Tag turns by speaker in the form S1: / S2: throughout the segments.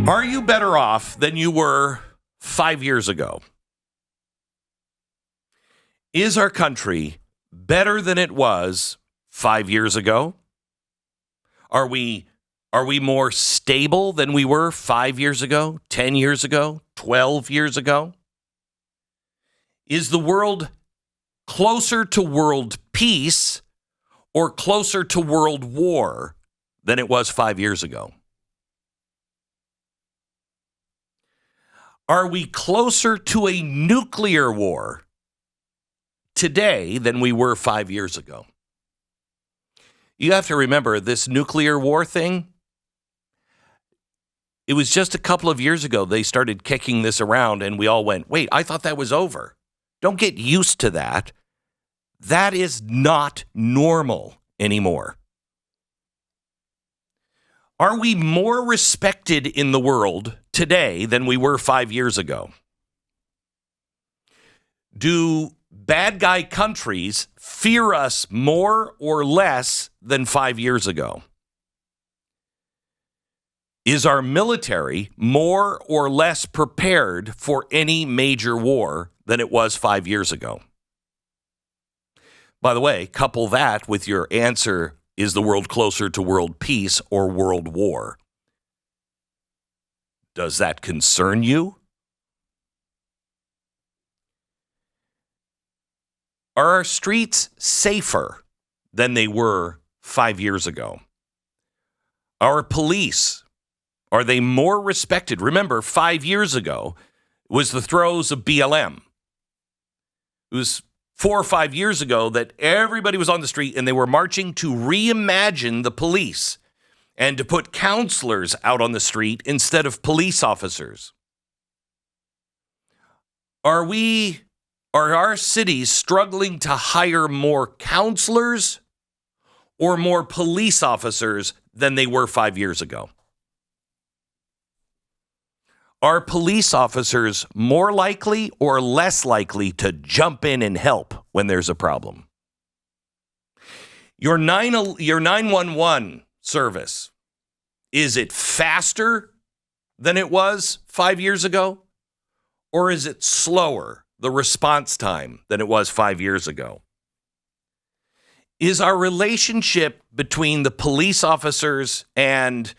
S1: Are you better off than you were 5 years ago? Is our country better than it was 5 years ago? Are we more stable than we were 5 years ago, 10 years ago, 12 years ago? Is the world closer to world peace or closer to world war than it was 5 years ago? Are we closer to a nuclear war today than we were 5 years ago? You have to remember this nuclear war thing. It was just a couple of years ago they started kicking this around and we all went, wait, I thought that was over. Don't get used to that. That is not normal anymore. Are we more respected in the world today than we were 5 years ago? Do bad guy countries fear us more or less than 5 years ago? Is our military more or less prepared for any major war than it was 5 years ago? By the way, couple that with your answer, is the world closer to world peace or world war? Does that concern you? Are our streets safer than they were 5 years ago? Our police, are they more respected? Remember, 5 years ago was the throes of BLM. It was 4 or 5 years ago that everybody was on the street and they were marching to reimagine the police and to put counselors out on the street instead of police officers. Are our cities struggling to hire more counselors or more police officers than they were 5 years ago? Are police officers more likely or less likely to jump in and help when there's a problem? Your 911 service, is it faster than it was 5 years ago? Or is it slower, the response time, than it was 5 years ago? Is our relationship between the police officers and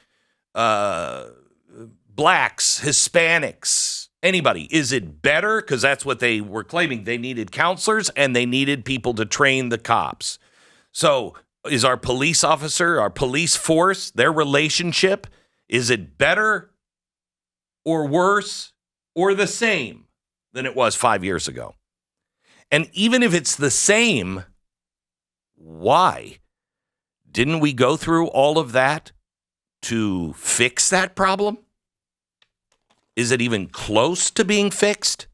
S1: blacks, Hispanics, anybody, is it better? Because that's what they were claiming. They needed counselors and they needed people to train the cops. So is our police officer, our police force, their relationship, is it better or worse or the same than it was 5 years ago? And even if it's the same, why? Didn't we go through all of that to fix that problem? Is it even close to being fixed?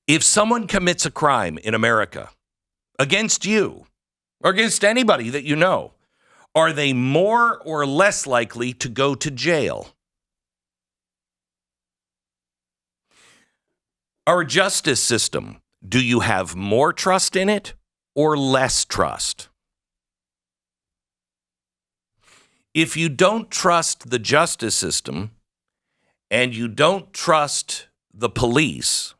S1: If someone commits a crime in America against you or against anybody that you know, are they more or less likely to go to jail? Our justice system, do you have more trust in it or less trust? If you don't trust the justice system and you don't trust the police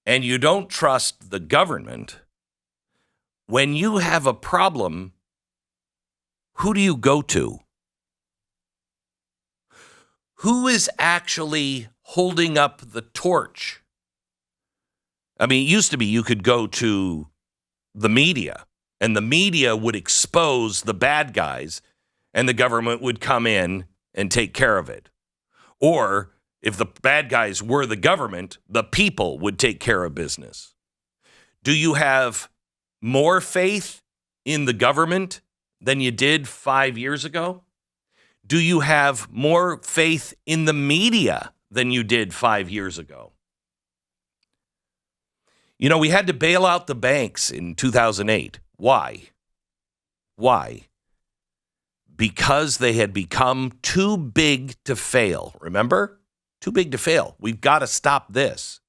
S1: and you don't trust the government, when you have a problem, who do you go to? Who is actually holding up the torch? I mean, it used to be you could go to the media and the media would expose the bad guys and the government would come in and take care of it. Or if the bad guys were the government, the people would take care of business. Do you have more faith in the government than you did 5 years ago? Do you have more faith in the media than you did 5 years ago? You know, we had to bail out the banks in 2008. Why? Because they had become too big to fail. Remember? Too big to fail. We've got to stop this.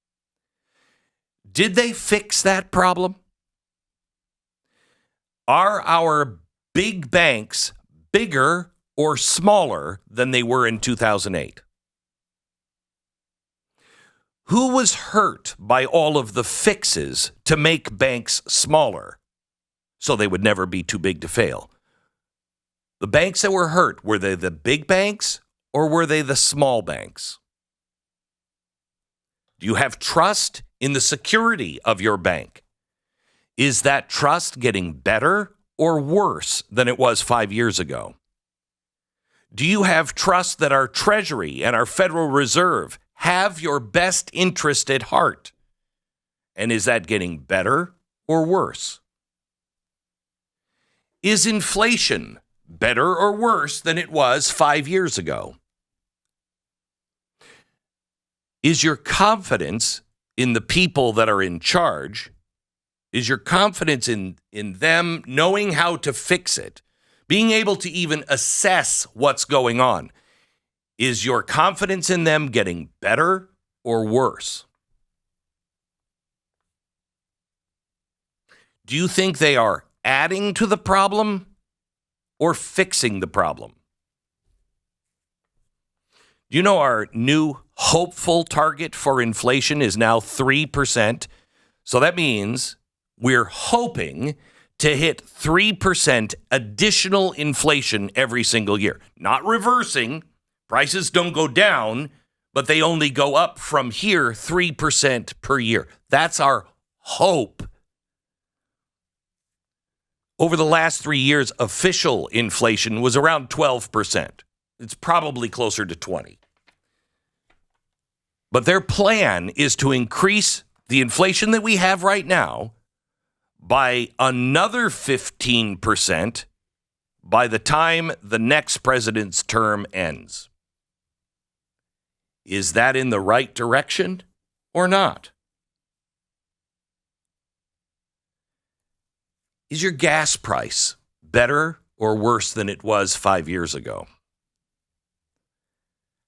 S1: Did they fix that problem? Are our big banks bigger or smaller than they were in 2008? Who was hurt by all of the fixes to make banks smaller so they would never be too big to fail? The banks that were hurt, were they the big banks or were they the small banks? Do you have trust in the security of your bank? Is that trust getting better or worse than it was 5 years ago? Do you have trust that our Treasury and our Federal Reserve have your best interest at heart? And is that getting better or worse? Is inflation better or worse than it was 5 years ago? Is your confidence in the people that are in charge, is your confidence in them knowing how to fix it, being able to even assess what's going on, is your confidence in them getting better or worse? Do you think they are adding to the problem or fixing the problem? Do you know our new hopeful target for inflation is now 3%? So that means we're hoping to hit 3% additional inflation every single year. Not reversing. Prices don't go down, but they only go up from here 3% per year. That's our hope. Over the last 3 years, official inflation was around 12%. It's probably closer to 20. But their plan is to increase the inflation that we have right now by another 15% by the time the next president's term ends. Is that in the right direction or not? Is your gas price better or worse than it was 5 years ago?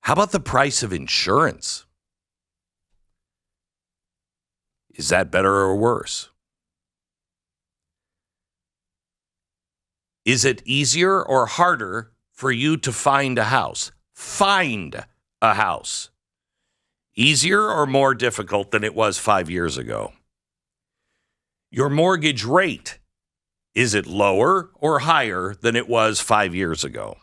S1: How about the price of insurance? Is that better or worse? Is it easier or harder for you to find a house? Find a house. Easier or more difficult than it was 5 years ago? Your mortgage rate, is it lower or higher than it was 5 years ago?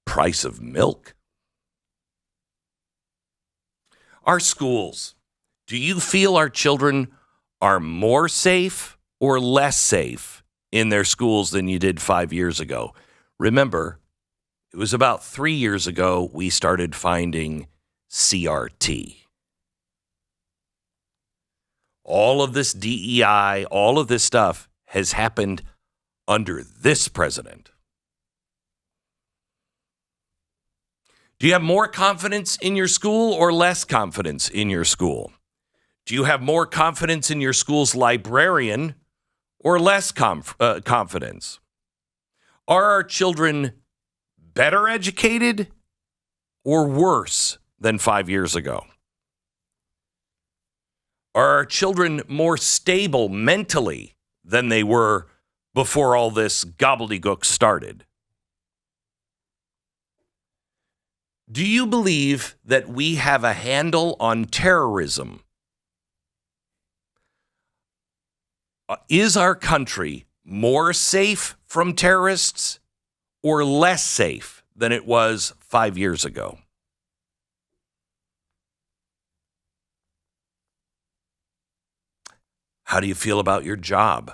S1: Price of milk? Our schools, do you feel our children are more safe or less safe in their schools than you did 5 years ago? Remember, it was about 3 years ago we started finding CRT. All of this DEI, all of this stuff has happened under this president. Do you have more confidence in your school or less confidence in your school? Do you have more confidence in your school's librarian or less confidence? Are our children better educated or worse than 5 years ago? Are our children more stable mentally than they were before all this gobbledygook started? Do you believe that we have a handle on terrorism? Is our country more safe from terrorists or less safe than it was 5 years ago? How do you feel about your job?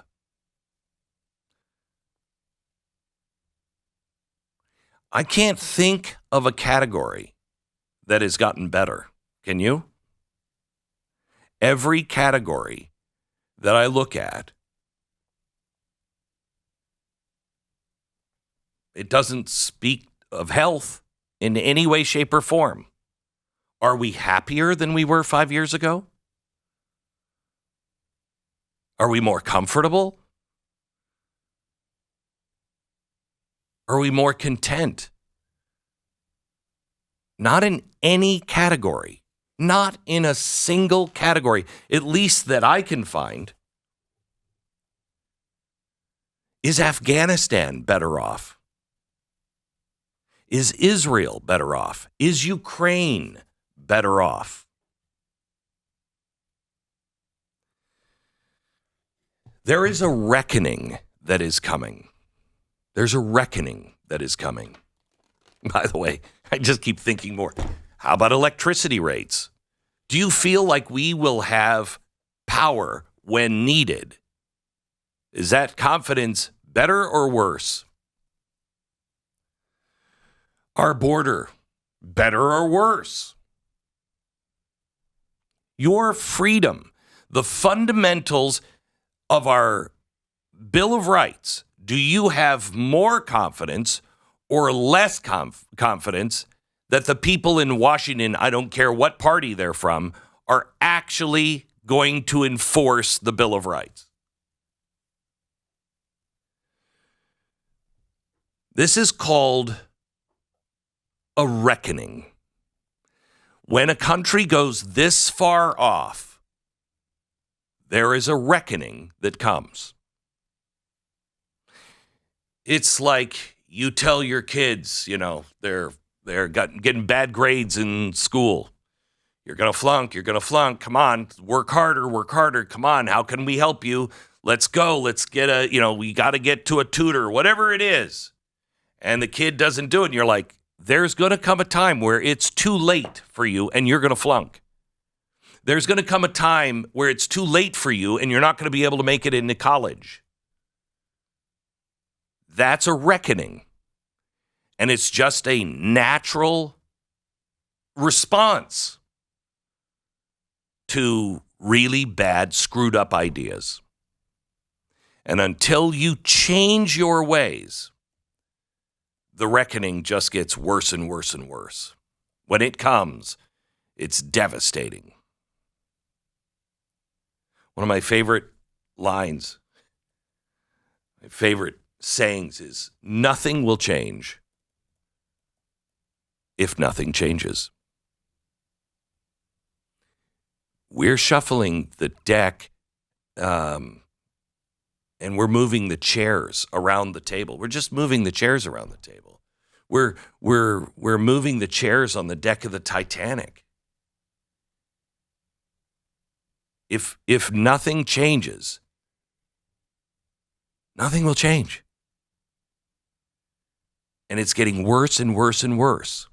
S1: I can't think of a category that has gotten better. Can you? Every category that I look at, it doesn't speak of health in any way, shape, or form. Are we happier than we were 5 years ago? Are we more comfortable? Are we more content? Not in any category. Not in a single category, at least that I can find. Is Afghanistan better off? Is Israel better off? Is Ukraine better off? There is a reckoning that is coming. There's a reckoning that is coming. By the way, I just keep thinking more. How about electricity rates? Do you feel like we will have power when needed? Is that confidence better or worse? Our border, better or worse? Your freedom, the fundamentals of our Bill of Rights, do you have more confidence or less confidence that the people in Washington, I don't care what party they're from, are actually going to enforce the Bill of Rights? This is called a reckoning. When a country goes this far off, there is a reckoning that comes. It's like you tell your kids, they're getting bad grades in school. You're going to flunk. Come on, work harder. Come on, how can we help you? Let's go. Let's get we got to get to a tutor, whatever it is. And the kid doesn't do it. And you're like, there's going to come a time where it's too late for you and you're going to flunk. There's going to come a time where it's too late for you and you're not going to be able to make it into college. That's a reckoning. And it's just a natural response to really bad, screwed up ideas. And until you change your ways, the reckoning just gets worse and worse and worse. When it comes, it's devastating. One of my favorite lines, my favorite sayings is, nothing will change if nothing changes. We're shuffling the deck, and we're moving the chairs around the table. We're just moving the chairs around the table. We're moving the chairs on the deck of the Titanic. If nothing changes, nothing will change. And it's getting worse and worse and worse.